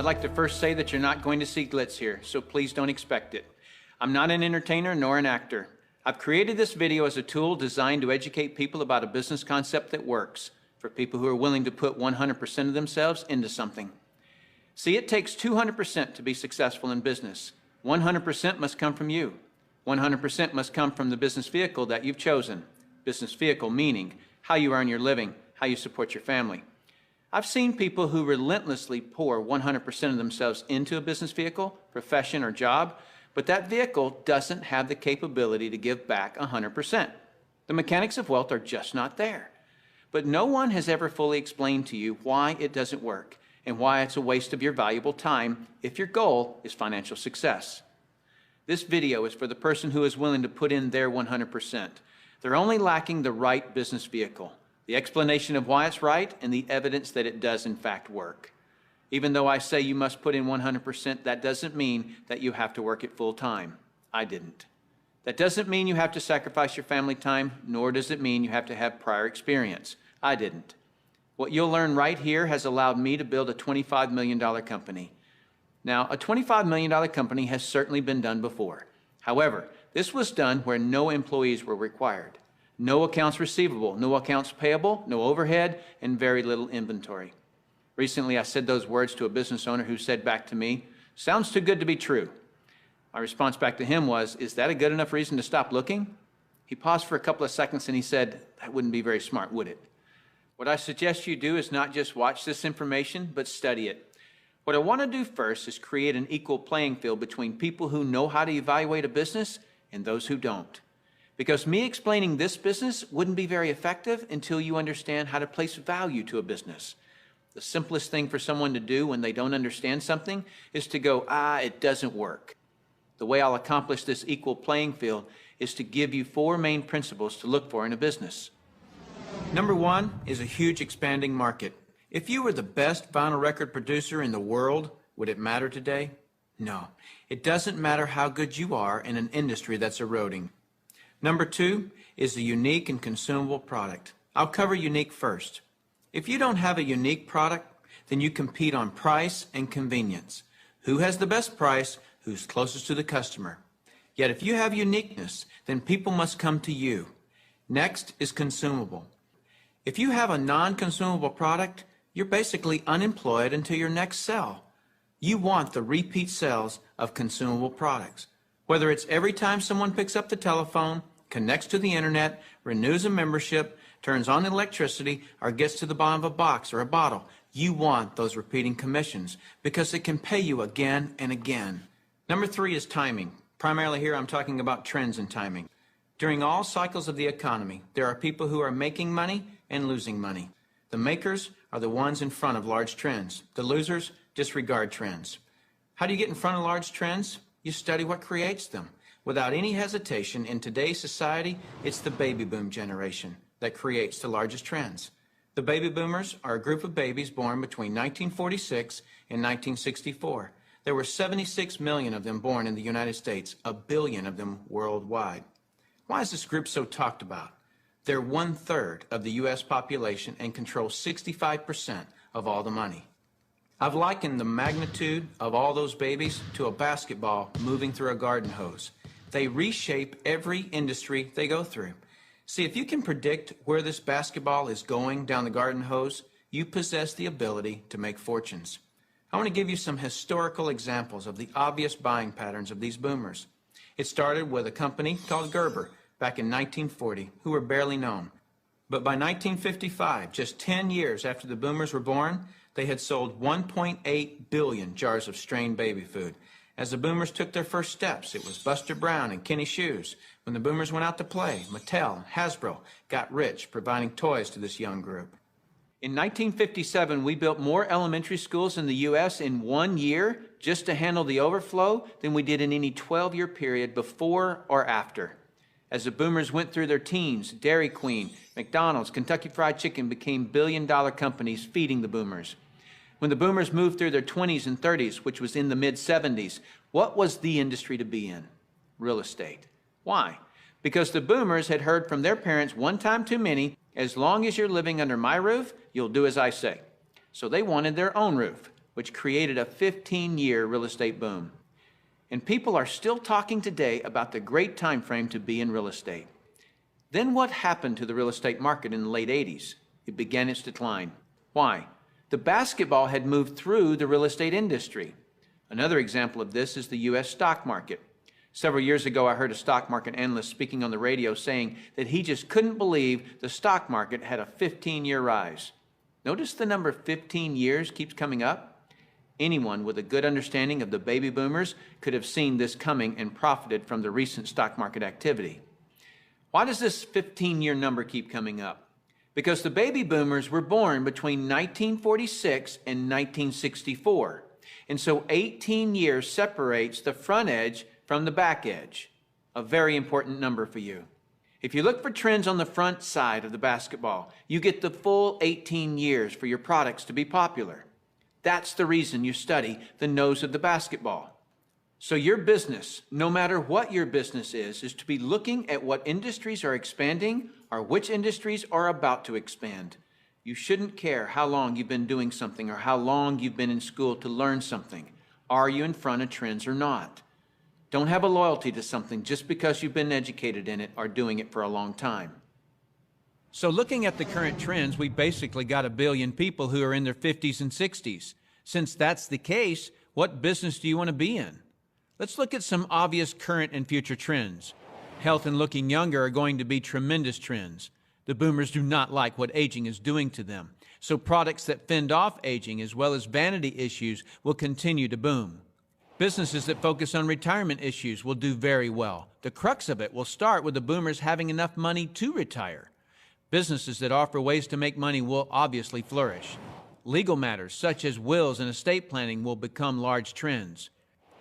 I'd like to first say that you're not going to see glitz here, so please don't expect it. I'm not an entertainer nor an actor. I've created this video as a tool designed to educate people about a business concept that works, for people who are willing to put 100% of themselves into something. See, it takes 200% to be successful in business. 100% must come from you. 100% must come from the business vehicle that you've chosen. Business vehicle meaning how you earn your living, how you support your family. I've seen people who relentlessly pour 100% of themselves into a business vehicle, profession, or job, but that vehicle doesn't have the capability to give back 100%. The mechanics of wealth are just not there. But no one has ever fully explained to you why it doesn't work and why it's a waste of your valuable time if your goal is financial success. This video is for the person who is willing to put in their 100%. They're only lacking the right business vehicle, the explanation of why it's right, and the evidence that it does in fact work. Even though I say you must put in 100%, that doesn't mean that you have to work it full time. I didn't. That doesn't mean you have to sacrifice your family time, nor does it mean you have to have prior experience. I didn't. What you'll learn right here has allowed me to build a $25 million company. Now, a $25 million company has certainly been done before. However, this was done where no employees were required. No accounts receivable, no accounts payable, no overhead, and very little inventory. Recently, I said those words to a business owner who said back to me, "Sounds too good to be true." My response back to him was, "Is that a good enough reason to stop looking?" He paused for a couple of seconds and he said, "That wouldn't be very smart, would it?" What I suggest you do is not just watch this information, but study it. What I want to do first is create an equal playing field between people who know how to evaluate a business and those who don't. Because me explaining this business wouldn't be very effective until you understand how to place value to a business. The simplest thing for someone to do when they don't understand something is to go, it doesn't work. The way I'll accomplish this equal playing field is to give you 4 main principles to look for in a business. Number 1 is a huge expanding market. If you were the best vinyl record producer in the world, would it matter today? No. It doesn't matter how good you are in an industry that's eroding. Number 2 is a unique and consumable product. I'll cover unique first. If you don't have a unique product, then you compete on price and convenience. Who has the best price? Who's closest to the customer? Yet if you have uniqueness, then people must come to you. Next is consumable. If you have a non-consumable product, you're basically unemployed until your next sell. You want the repeat sales of consumable products. Whether it's every time someone picks up the telephone, connects to the internet, renews a membership, turns on electricity, or gets to the bottom of a box or a bottle, you want those repeating commissions because it can pay you again and again. Number 3 is timing. Primarily here I'm talking about trends in timing. During all cycles of the economy, there are people who are making money and losing money. The makers are the ones in front of large trends. The losers disregard trends. How do you get in front of large trends? You study what creates them. Without any hesitation, in today's society, it's the baby boom generation that creates the largest trends. The baby boomers are a group of babies born between 1946 and 1964. There were 76 million of them born in the United States, 1 billion of them worldwide. Why is this group so talked about? They're 1/3 of the U.S. population and control 65% of all the money. I've likened the magnitude of all those babies to a basketball moving through a garden hose. They reshape every industry they go through. See, if you can predict where this basketball is going down the garden hose, you possess the ability to make fortunes. I want to give you some historical examples of the obvious buying patterns of these boomers. It started with a company called Gerber back in 1940, who were barely known. But by 1955, just 10 years after the boomers were born, they had sold 1.8 billion jars of strained baby food. As the boomers took their first steps, it was Buster Brown and Kenny Shoes. When the boomers went out to play, Mattel and Hasbro got rich providing toys to this young group. In 1957, we built more elementary schools in the U.S. in 1 year just to handle the overflow than we did in any 12-year period before or after. As the boomers went through their teens, Dairy Queen, McDonald's, Kentucky Fried Chicken became billion-dollar companies feeding the boomers. When the boomers moved through their 20s and 30s, which was in the mid-70s, what was the industry to be in? Real estate. Why? Because the boomers had heard from their parents one time too many, as long as you're living under my roof, you'll do as I say. So they wanted their own roof. which created a 15-year real estate boom. And people are still talking today about the great time frame to be in real estate. Then what happened to the real estate market in the late 80s? It began its decline. Why? The basketball had moved through the real estate industry. Another example of this is the U.S. stock market. Several years ago, I heard a stock market analyst speaking on the radio saying that he just couldn't believe the stock market had a 15-year rise. Notice the number 15 years keeps coming up. Anyone with a good understanding of the baby boomers could have seen this coming and profited from the recent stock market activity. Why does this 15-year number keep coming up? Because the baby boomers were born between 1946 and 1964. And so 18 years separates the front edge from the back edge. A very important number for you. If you look for trends on the front side of the basketball, you get the full 18 years for your products to be popular. That's the reason you study the nose of the basketball. So your business, no matter what your business is to be looking at what industries are expanding or which industries are about to expand. You shouldn't care how long you've been doing something or how long you've been in school to learn something. Are you in front of trends or not? Don't have a loyalty to something just because you've been educated in it or doing it for a long time. So looking at the current trends, we basically got 1 billion people who are in their 50s and 60s. Since that's the case, what business do you want to be in? Let's look at some obvious current and future trends. Health and looking younger are going to be tremendous trends. The boomers do not like what aging is doing to them. So products that fend off aging as well as vanity issues will continue to boom. Businesses that focus on retirement issues will do very well. The crux of it will start with the boomers having enough money to retire. Businesses that offer ways to make money will obviously flourish. Legal matters such as wills and estate planning will become large trends.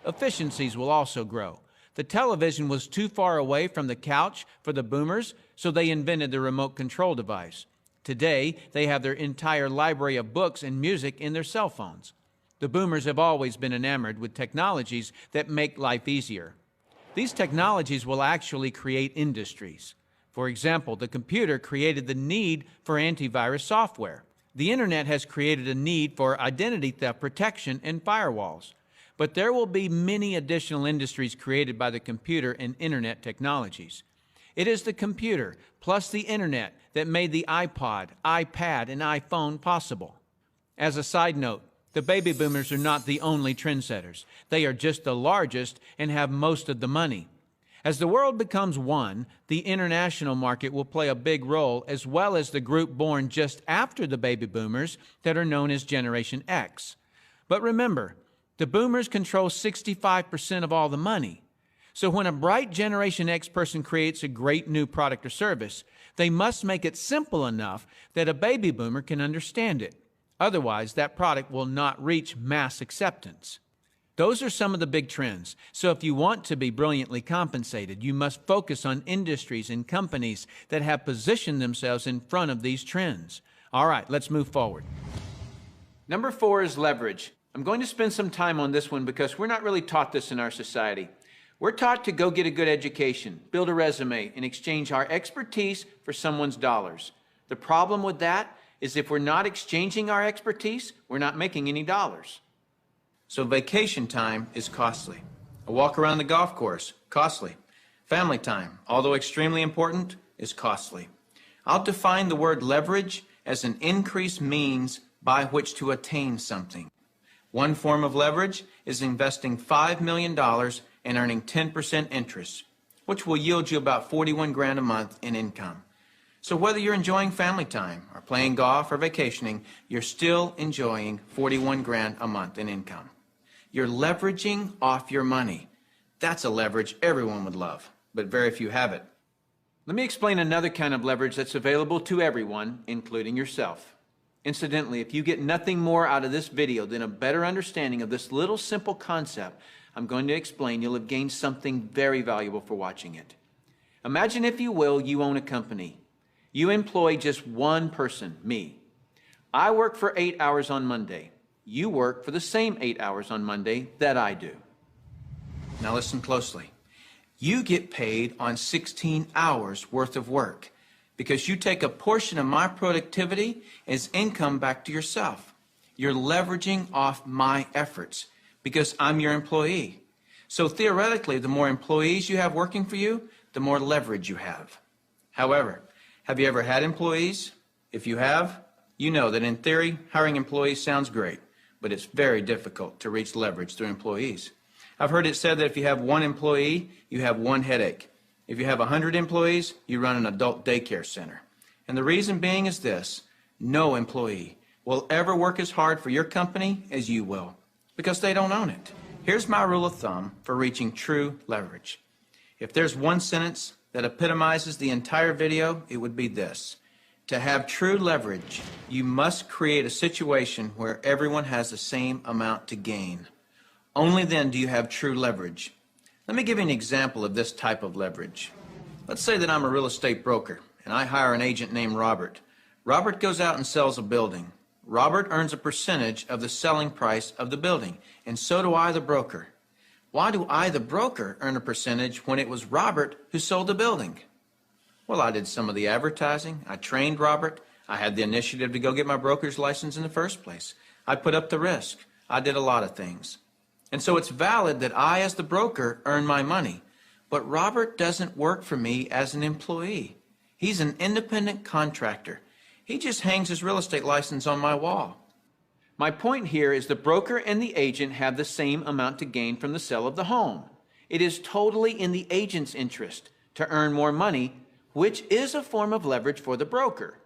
Efficiencies will also grow. The television was too far away from the couch for the boomers, so they invented the remote control device. Today, they have their entire library of books and music in their cell phones. The boomers have always been enamored with technologies that make life easier. These technologies will actually create industries. For example, the computer created the need for antivirus software. The internet has created a need for identity theft protection and firewalls. But there will be many additional industries created by the computer and internet technologies. It is the computer plus the internet that made the iPod, iPad, and iPhone possible. As a side note, the baby boomers are not the only trendsetters. They are just the largest and have most of the money. As the world becomes one, the international market will play a big role, as well as the group born just after the baby boomers that are known as Generation X. But remember, the boomers control 65% of all the money. So when a bright Generation X person creates a great new product or service, they must make it simple enough that a baby boomer can understand it. Otherwise, that product will not reach mass acceptance. Those are some of the big trends. So if you want to be brilliantly compensated, you must focus on industries and companies that have positioned themselves in front of these trends. All right, let's move forward. Number 4 is leverage. I'm going to spend some time on this one because we're not really taught this in our society. We're taught to go get a good education, build a resume, and exchange our expertise for someone's dollars. The problem with that is if we're not exchanging our expertise, we're not making any dollars. So vacation time is costly. A walk around the golf course, costly. Family time, although extremely important, is costly. I'll define the word leverage as an increased means by which to attain something. One form of leverage is investing $5 million and earning 10% interest, which will yield you about 41 grand a month in income. So whether you're enjoying family time or playing golf or vacationing, you're still enjoying 41 grand a month in income. You're leveraging off your money. That's a leverage everyone would love, but very few have it. Let me explain another kind of leverage that's available to everyone, including yourself. Incidentally, if you get nothing more out of this video than a better understanding of this little simple concept I'm going to explain, you'll have gained something very valuable for watching it. Imagine, if you will, you own a company. You employ just one person, me. I work for 8 hours on Monday. You work for the same 8 hours on Monday that I do. Now listen closely. You get paid on 16 hours worth of work because you take a portion of my productivity as income back to yourself. You're leveraging off my efforts because I'm your employee. So theoretically, the more employees you have working for you, the more leverage you have. However, have you ever had employees? If you have, you know that in theory, hiring employees sounds great, but it's very difficult to reach leverage through employees. I've heard it said that if you have one employee, you have one headache. If you have 100 employees, you run an adult daycare center. And the reason being is this: no employee will ever work as hard for your company as you will, because they don't own it. Here's my rule of thumb for reaching true leverage. If there's one sentence that epitomizes the entire video, it would be this: to have true leverage, you must create a situation where everyone has the same amount to gain. Only then do you have true leverage. Let me give you an example of this type of leverage. Let's say that I'm a real estate broker and I hire an agent named Robert. Robert goes out and sells a building. Robert earns a percentage of the selling price of the building, and so do I, the broker. Why do I, the broker, earn a percentage when it was Robert who sold the building? Well, I did some of the advertising. I trained Robert. I had the initiative to go get my broker's license in the first place. I put up the risk. I did a lot of things. And so it's valid that I, as the broker, earn my money. But Robert doesn't work for me as an employee. He's an independent contractor. He just hangs his real estate license on my wall. My point here is the broker and the agent have the same amount to gain from the sale of the home. It is totally in the agent's interest to earn more money, which is a form of leverage for the broker.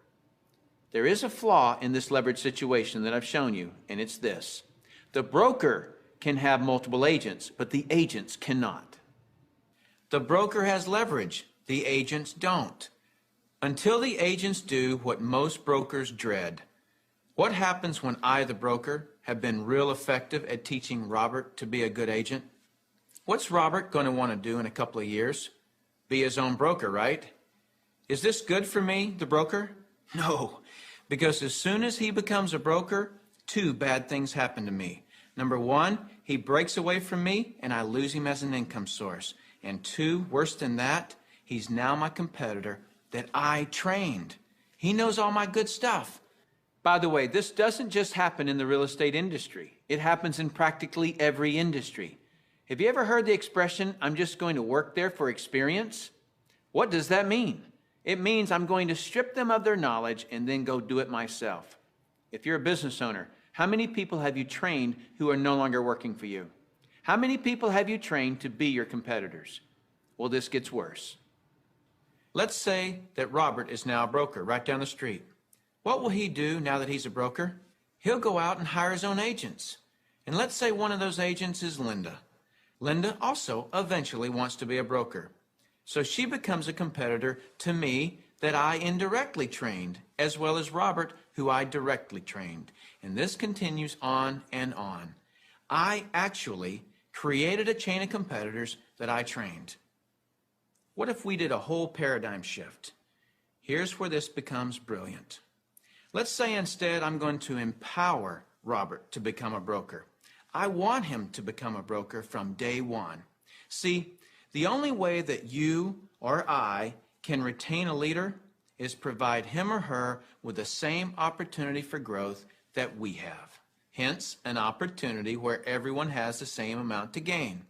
There is a flaw in this leverage situation that I've shown you, and it's this: the broker can have multiple agents, but the agents cannot. The broker has leverage, the agents don't. Until the agents do what most brokers dread. What happens when I, the broker, have been real effective at teaching Robert to be a good agent? What's Robert going to want to do in a couple of years? Be his own broker, right? Is this good for me, the broker? No, because as soon as he becomes a broker, two bad things happen to me. Number one, he breaks away from me and I lose him as an income source. And two, worse than that, he's now my competitor that I trained. He knows all my good stuff. By the way, this doesn't just happen in the real estate industry. It happens in practically every industry. Have you ever heard the expression, "I'm just going to work there for experience"? What does that mean? It means I'm going to strip them of their knowledge and then go do it myself. If you're a business owner, how many people have you trained who are no longer working for you? How many people have you trained to be your competitors? Well, this gets worse. Let's say that Robert is now a broker right down the street. What will he do now that he's a broker? He'll go out and hire his own agents. And let's say one of those agents is Linda. Linda also eventually wants to be a broker. So she becomes a competitor to me that I indirectly trained, as well as Robert, who I directly trained. And this continues on and on. I actually created a chain of competitors that I trained. What if we did a whole paradigm shift? Here's where this becomes brilliant. Let's say instead I'm going to empower Robert to become a broker. I want him to become a broker from day one. See, the only way that you or I can retain a leader is provide him or her with the same opportunity for growth that we have. Hence, an opportunity where everyone has the same amount to gain.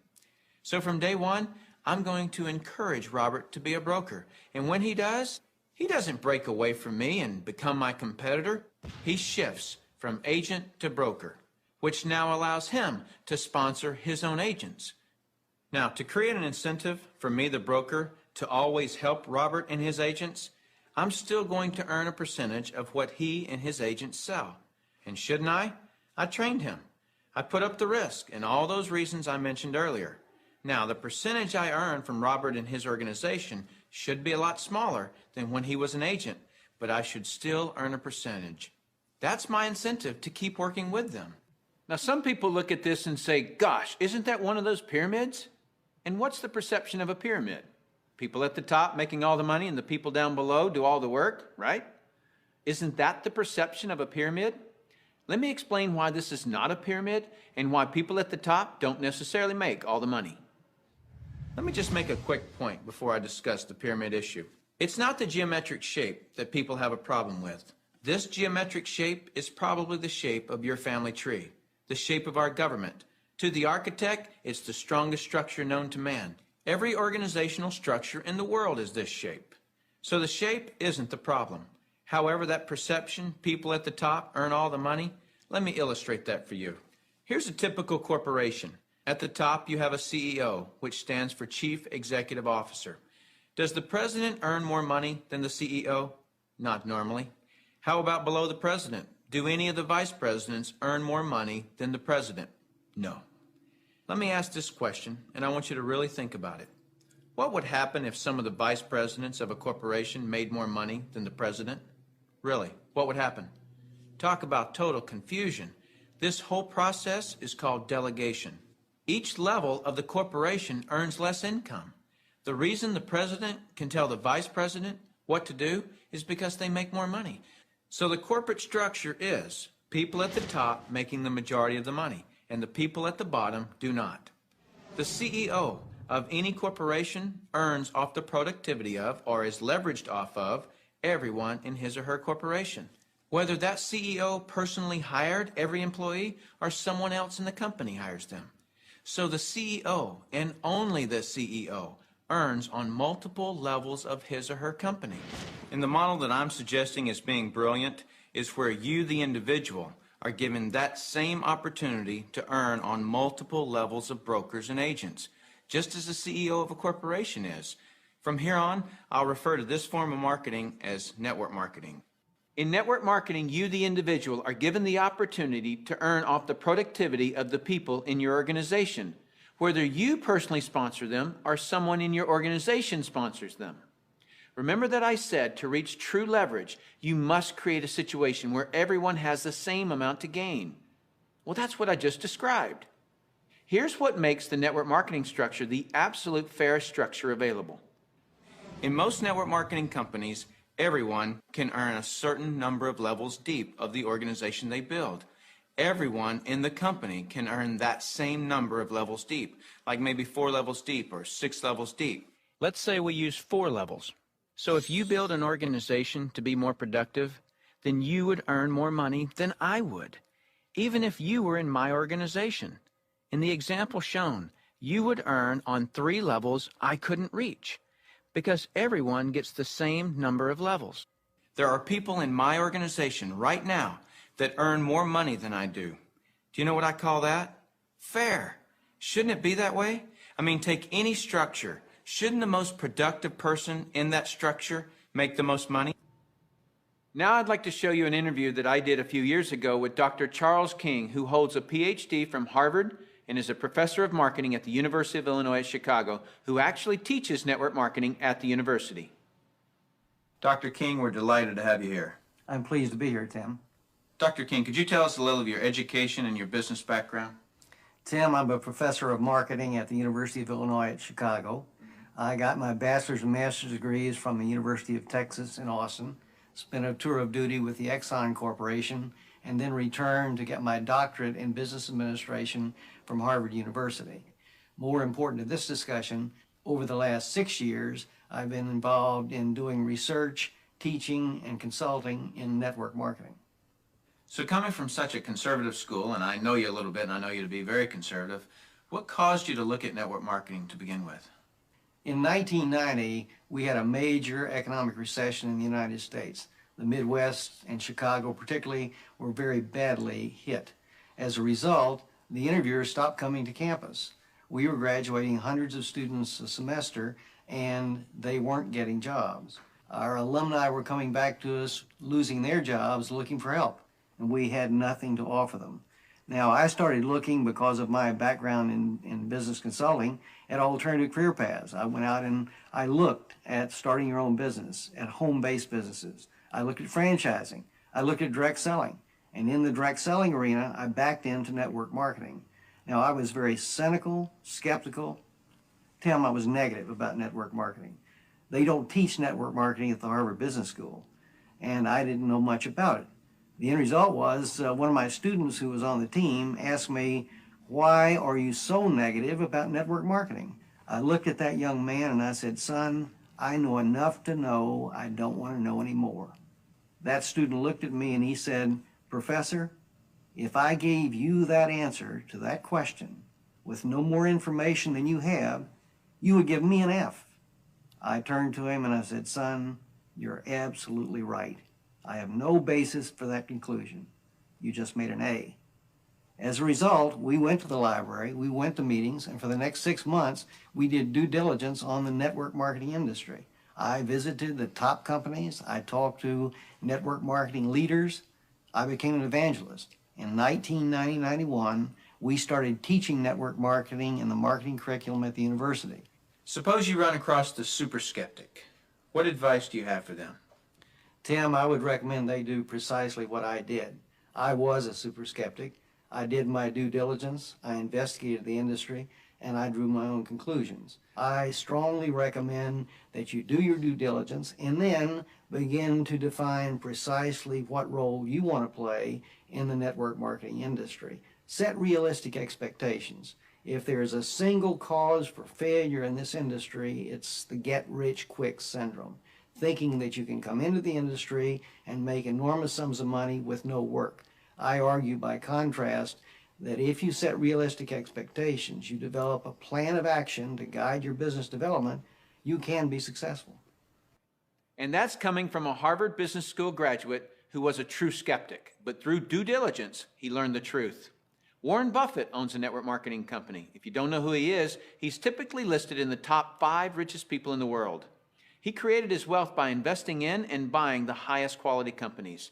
So from day one, I'm going to encourage Robert to be a broker. And when he does, he doesn't break away from me and become my competitor. He shifts from agent to broker, which now allows him to sponsor his own agents. Now, to create an incentive for me, the broker, to always help Robert and his agents, I'm still going to earn a percentage of what he and his agents sell. And shouldn't I? I trained him. I put up the risk and all those reasons I mentioned earlier. Now, the percentage I earn from Robert and his organization should be a lot smaller than when he was an agent, but I should still earn a percentage. That's my incentive to keep working with them. Now, some people look at this and say, gosh, isn't that one of those pyramids? And what's the perception of a pyramid? People at the top making all the money and the people down below do all the work, right? Isn't that the perception of a pyramid? Let me explain why this is not a pyramid and why people at the top don't necessarily make all the money. Let me just make a quick point before I discuss the pyramid issue. It's not the geometric shape that people have a problem with. This geometric shape is probably the shape of your family tree, the shape of our government. To the architect, it's the strongest structure known to man. Every organizational structure in the world is this shape. So the shape isn't the problem. However, that perception, people at the top earn all the money, let me illustrate that for you. Here's a typical corporation. At the top, you have a CEO, which stands for Chief Executive Officer. Does the president earn more money than the CEO? Not normally. How about below the president? Do any of the vice presidents earn more money than the president? No. Let me ask this question, and I want you to really think about it. What would happen if some of the vice presidents of a corporation made more money than the president? Really, what would happen? Talk about total confusion. This whole process is called delegation. Each level of the corporation earns less income. The reason the president can tell the vice president what to do is because they make more money. So the corporate structure is people at the top making the majority of the money, and the people at the bottom do not. The CEO of any corporation earns off the productivity of, or is leveraged off of, everyone in his or her corporation. Whether that CEO personally hired every employee or someone else in the company hires them. So the CEO, and only the CEO, earns on multiple levels of his or her company. And the model that I'm suggesting as being brilliant is where you, the individual, are given that same opportunity to earn on multiple levels of brokers and agents, just as the CEO of a corporation is. From here on, I'll refer to this form of marketing as network marketing. In network marketing, you, the individual, are given the opportunity to earn off the productivity of the people in your organization, whether you personally sponsor them or someone in your organization sponsors them. Remember that I said to reach true leverage, you must create a situation where everyone has the same amount to gain. Well, that's what I just described. Here's what makes the network marketing structure the absolute fairest structure available. In most network marketing companies, everyone can earn a certain number of levels deep of the organization they build. Everyone in the company can earn that same number of levels deep, like maybe 4 levels deep or 6 levels deep. Let's say we use 4 levels. So if you build an organization to be more productive, then you would earn more money than I would, even if you were in my organization. In the example shown, you would earn on 3 levels I couldn't reach, because everyone gets the same number of levels. There are people in my organization right now that earn more money than I do. Do you know what I call that? Fair. Shouldn't it be that way? I mean, take any structure. Shouldn't the most productive person in that structure make the most money? Now I'd like to show you an interview that I did a few years ago with Dr. Charles King, who holds a PhD from Harvard and is a professor of marketing at the University of Illinois at Chicago, who actually teaches network marketing at the university. Dr. King, we're delighted to have you here. I'm pleased to be here, Tim. Dr. King, could you tell us a little of your education and your business background? Tim, I'm a professor of marketing at the University of Illinois at Chicago. I got my bachelor's and master's degrees from the University of Texas in Austin, spent a tour of duty with the Exxon Corporation, and then returned to get my doctorate in business administration from Harvard University. More important to this discussion, over the last 6 years, I've been involved in doing research, teaching, and consulting in network marketing. So coming from such a conservative school, and I know you a little bit, and I know you to be very conservative, what caused you to look at network marketing to begin with? In 1990, we had a major economic recession in the United States. The Midwest and Chicago particularly were very badly hit. As a result, the interviewers stopped coming to campus. We were graduating hundreds of students a semester, and they weren't getting jobs. Our alumni were coming back to us, losing their jobs, looking for help, and we had nothing to offer them. Now, I started looking, because of my background in business consulting, at alternative career paths. I went out and I looked at starting your own business, at home-based businesses. I looked at franchising. I looked at direct selling. And in the direct selling arena, I backed into network marketing. Now, I was very cynical, skeptical. Tim, I was negative about network marketing. They don't teach network marketing at the Harvard Business School, and I didn't know much about it. The end result was one of my students who was on the team asked me, "Why are you so negative about network marketing?" I looked at that young man and I said, "Son, I know enough to know I don't want to know any more." That student looked at me and he said, "Professor, if I gave you that answer to that question with no more information than you have, you would give me an F." I turned to him and I said, "Son, you're absolutely right. I have no basis for that conclusion. You just made an A." As a result, we went to the library, we went to meetings, and for the next 6 months, we did due diligence on the network marketing industry. I visited the top companies, I talked to network marketing leaders, I became an evangelist. In 1990-91, we started teaching network marketing in the marketing curriculum at the university. Suppose you run across the super skeptic. What advice do you have for them? Tim, I would recommend they do precisely what I did. I was a super skeptic. I did my due diligence, I investigated the industry, and I drew my own conclusions. I strongly recommend that you do your due diligence and then begin to define precisely what role you want to play in the network marketing industry. Set realistic expectations. If there's a single cause for failure in this industry, it's the get-rich-quick syndrome, thinking that you can come into the industry and make enormous sums of money with no work. I argue, by contrast, that if you set realistic expectations, you develop a plan of action to guide your business development, you can be successful. And that's coming from a Harvard Business School graduate who was a true skeptic, but through due diligence, he learned the truth. Warren Buffett owns a network marketing company. If you don't know who he is, he's typically listed in the top 5 richest people in the world. He created his wealth by investing in and buying the highest quality companies.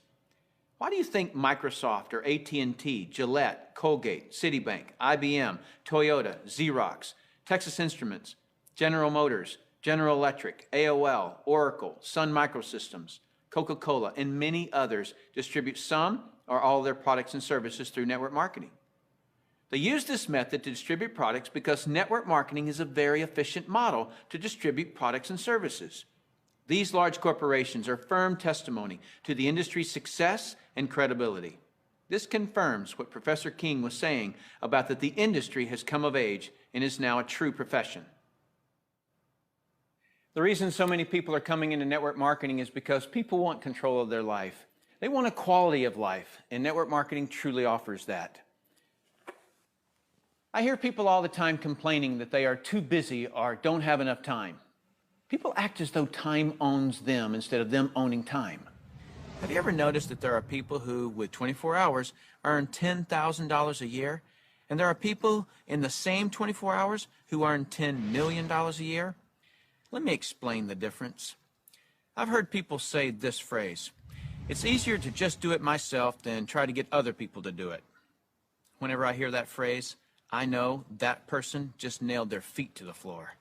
Why do you think Microsoft or AT&T, Gillette, Colgate, Citibank, IBM, Toyota, Xerox, Texas Instruments, General Motors, General Electric, AOL, Oracle, Sun Microsystems, Coca-Cola, and many others distribute some or all of their products and services through network marketing? They use this method to distribute products because network marketing is a very efficient model to distribute products and services. These large corporations are firm testimony to the industry's success and credibility. This confirms what Professor King was saying about that the industry has come of age and is now a true profession. The reason so many people are coming into network marketing is because people want control of their life. They want a quality of life, and network marketing truly offers that. I hear people all the time complaining that they are too busy or don't have enough time. People act as though time owns them instead of them owning time. Have you ever noticed that there are people who, with 24 hours, earn $10,000 a year? And there are people in the same 24 hours who earn $10 million a year? Let me explain the difference. I've heard people say this phrase: "It's easier to just do it myself than try to get other people to do it." Whenever I hear that phrase, I know that person just nailed their feet to the floor.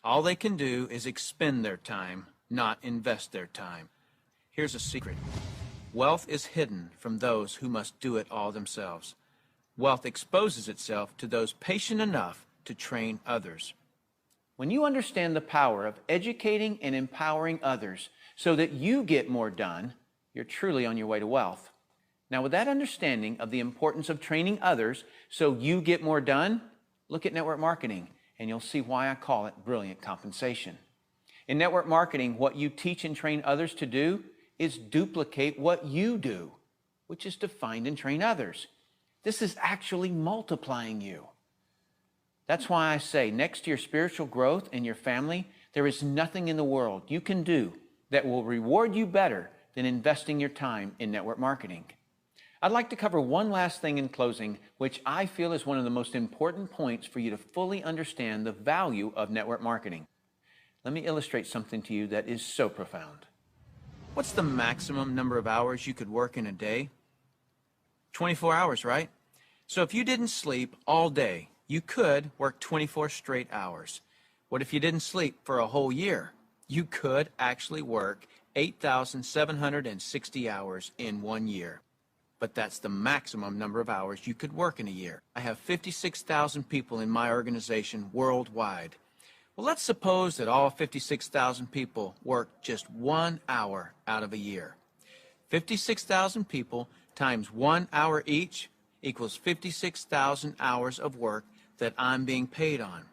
All they can do is expend their time, not invest their time. Here's a secret. Wealth is hidden from those who must do it all themselves. Wealth exposes itself to those patient enough to train others. When you understand the power of educating and empowering others so that you get more done, you're truly on your way to wealth. Now, with that understanding of the importance of training others so you get more done, look at network marketing, and you'll see why I call it brilliant compensation. In network marketing, what you teach and train others to do is duplicate what you do, which is to find and train others. This is actually multiplying you. That's why I say, next to your spiritual growth and your family, there is nothing in the world you can do that will reward you better than investing your time in network marketing. I'd like to cover one last thing in closing, which I feel is one of the most important points for you to fully understand the value of network marketing. Let me illustrate something to you that is so profound. What's the maximum number of hours you could work in a day? 24 hours, right? So if you didn't sleep all day, you could work 24 straight hours. What if you didn't sleep for a whole year? You could actually work 8,760 hours in 1 year. But that's the maximum number of hours you could work in a year. I have 56,000 people in my organization worldwide. Well, let's suppose that all 56,000 people work just 1 hour out of a year. 56,000 people times 1 hour each equals 56,000 hours of work that I'm being paid on.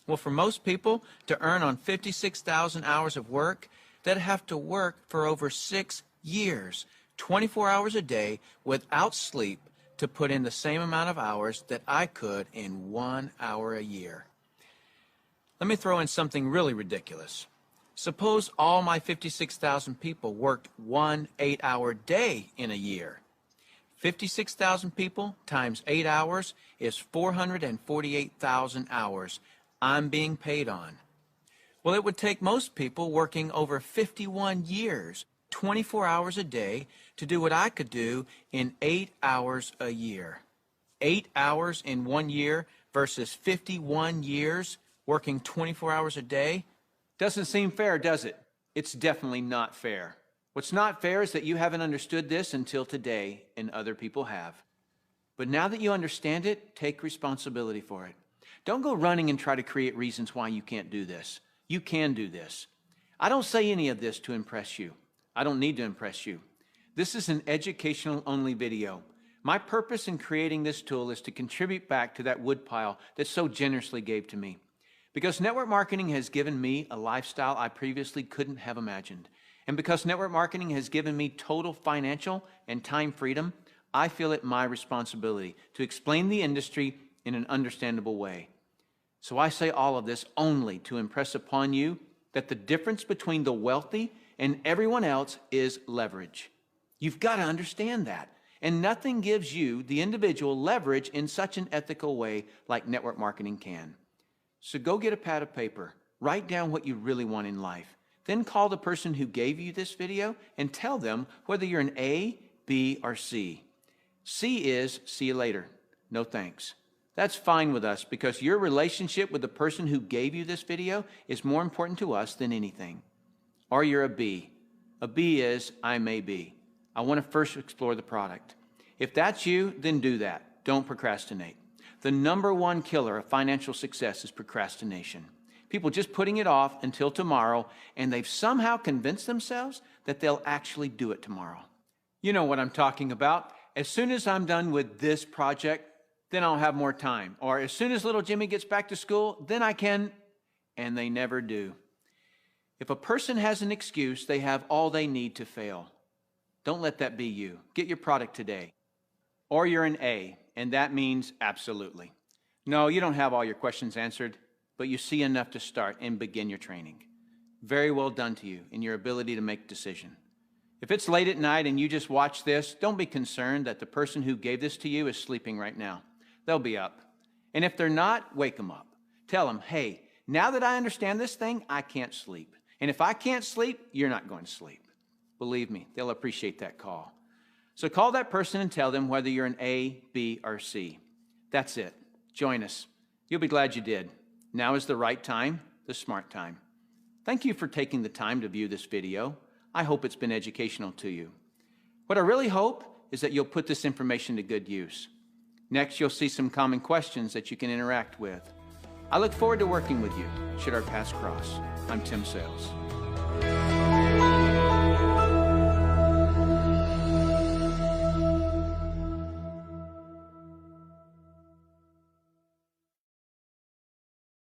Well, for most people to earn on 56,000 hours of work, they'd have to work for over 6 years, 24 hours a day without sleep to put in the same amount of hours that I could in 1 hour a year. Let me throw in something really ridiculous. Suppose all my 56,000 people worked 1 8-hour day in a year. 56,000 people times 8 hours is 448,000 hours I'm being paid on. Well, it would take most people working over 51 years, 24 hours a day, to do what I could do in 8 hours a year. 8 hours in 1 year versus 51 years working 24 hours a day? Doesn't seem fair, does it? It's definitely not fair. What's not fair is that you haven't understood this until today, and other people have. But now that you understand it, take responsibility for it. Don't go running and try to create reasons why you can't do this. You can do this. I don't say any of this to impress you. I don't need to impress you. This is an educational-only video. My purpose in creating this tool is to contribute back to that woodpile that so generously gave to me. Because network marketing has given me a lifestyle I previously couldn't have imagined. And because network marketing has given me total financial and time freedom, I feel it my responsibility to explain the industry in an understandable way. So I say all of this only to impress upon you that the difference between the wealthy and everyone else is leverage. You've got to understand that. And nothing gives you, the individual, leverage in such an ethical way like network marketing can. So go get a pad of paper, write down what you really want in life. Then call the person who gave you this video and tell them whether you're an A, B, or C. C is see you later, no thanks. That's fine with us because your relationship with the person who gave you this video is more important to us than anything. Or you're a B. A B is I may be. I want to first explore the product. If that's you, then do that. Don't procrastinate. The #1 killer of financial success is procrastination. People just putting it off until tomorrow, and they've somehow convinced themselves that they'll actually do it tomorrow. You know what I'm talking about. As soon as I'm done with this project, then I'll have more time. Or as soon as little Jimmy gets back to school, then I can, and they never do. If a person has an excuse, they have all they need to fail. Don't let that be you. Get your product today. Or you're an A, and that means absolutely. No, you don't have all your questions answered, but you see enough to start and begin your training. Very well done to you in your ability to make a decision. If it's late at night and you just watch this, don't be concerned that the person who gave this to you is sleeping right now. They'll be up. And if they're not, wake them up. Tell them, hey, now that I understand this thing, I can't sleep. And if I can't sleep, you're not going to sleep. Believe me, they'll appreciate that call. So call that person and tell them whether you're an A, B, or C. That's it. Join us. You'll be glad you did. Now is the right time, the smart time. Thank you for taking the time to view this video. I hope it's been educational to you. What I really hope is that you'll put this information to good use. Next, you'll see some common questions that you can interact with. I look forward to working with you, should our paths cross. I'm Tim Sales.